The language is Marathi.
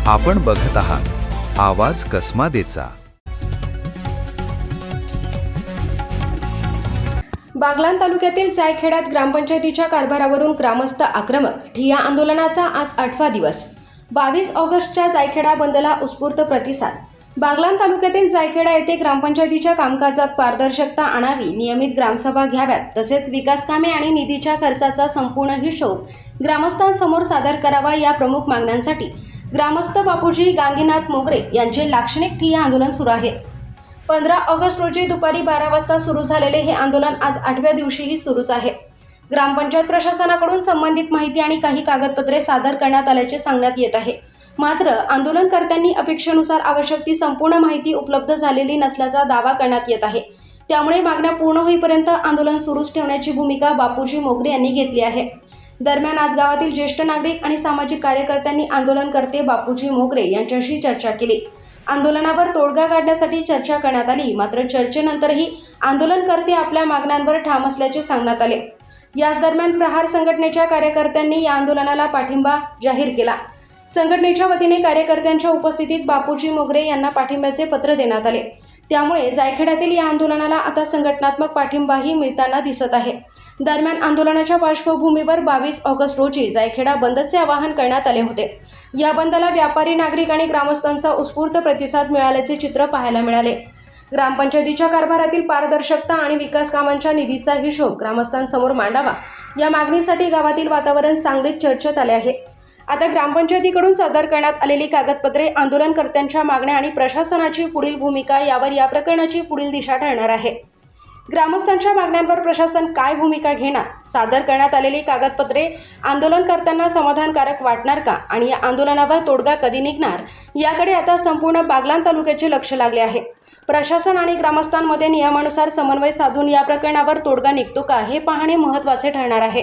आपण बघत आहात आवाज कसमादेचा। बागलाण तालुक्यातील जायखेड्यात ग्रामपंचायतीच्या कारभारावरून ग्रामस्थ आक्रमक, ठिय्या आंदोलनाचा आज 8वा दिवस। 22 ऑगस्टच्या जायखेडा बंदला उत्स्फूर्त प्रतिसाद। बागलाण तालुक्यातील जायखेडा येथे ग्रामपंचायतीच्या कामकाजात पारदर्शकता आणावी, नियमित ग्रामसभा घ्याव्यात, तसेच विकास कामे आणि निधीच्या खर्चाचा संपूर्ण हिशोब ग्रामस्थांसमोर सादर करावा या प्रमुख मागण्यांसाठी ग्रामस्थ बापूजी गांगीनाथ मोगरे यांचे लाक्षणिक ठिय्या आंदोलन सुरू आहे। 15 ऑगस्ट रोजी दुपारी 12 वाजता सुरू झालेले हे आंदोलन आज 8व्या दिवशीही सुरूच आहे। ग्रामपंचायत प्रशासनाकडून संबंधित माहिती आणि काही कागदपत्रे सादर करण्यात आल्याचे सांगण्यात येत आहे। मात्र आंदोलनकर्त्यांनी अपेक्षेनुसार आवश्यक ती संपूर्ण माहिती उपलब्ध झालेली नसल्याचा दावा करण्यात येत आहे। त्यामुळे मागण्या पूर्ण होईपर्यंत आंदोलन सुरूच ठेवण्याची भूमिका बापूजी मोगरे यांनी घेतली आहे। दरम्यान आज गावातील ज्येष्ठ नागरिक आणि सामाजिक कार्यकर्त्यांनी आंदोलनकर्ते बापूजी मोगरे यांच्याशी चर्चा केली। आंदोलनावर तोडगा काढण्यासाठी चर्चा करण्यात आली, मात्र चर्चेनंतरही आंदोलनकर्ते आपल्या मागण्यांवर ठाम असल्याचे सांगण्यात आले। याच दरम्यान प्रहार संघटनेच्या कार्यकर्त्यांनी या आंदोलनाला पाठिंबा जाहीर केला। संघटनेच्या वतीने कार्यकर्त्यांच्या उपस्थितीत बापूजी मोगरे यांना पाठिंब्याचे पत्र देण्यात आले। त्यामुळे जायखेड्यातील या आंदोलनाला आता संघटनात्मक पाठिंबाही मिळताना दिसत आहे। दरम्यान आंदोलनाच्या पार्श्वभूमीवर 22 ऑगस्ट रोजी जायखेडा बंदचे आवाहन करण्यात आले होते। या बंदला व्यापारी, नागरिक आणि ग्रामस्थांचा उत्स्फूर्त प्रतिसाद मिळाल्याचे चित्र पाहायला मिळाले। ग्रामपंचायतीच्या कारभारातील पारदर्शकता आणि विकास कामांच्या निधीचा हिशोब ग्रामस्थांसमोर मांडावा या मागणीसाठी गावातील वातावरण चांगलेच चर्चेत आले आहे। आता ग्रामपंचायतीकडून सादर करण्यात आलेली कागदपत्रे, आंदोलनकर्त्यांच्या मागण्या आणि प्रशासनाची पुढील भूमिका यावर या प्रकरणाची पुढील दिशा ठरणार आहे। ग्रामस्थांच्या मागण्यांवर प्रशासन काय भूमिका घेणार, सादर करण्यात आलेली कागदपत्रे आंदोलनकर्त्यांना समाधानकारक वाटणार का आणि या आंदोलनावर तोडगा कधी निघणार याकडे आता संपूर्ण बागलाण तालुक्याचे लक्ष लागले आहे। प्रशासन आणि ग्रामस्थांमध्ये नियमानुसार समन्वय साधून या प्रकरणावर तोडगा निघतो का हे पाहणे महत्त्वाचे ठरणार आहे।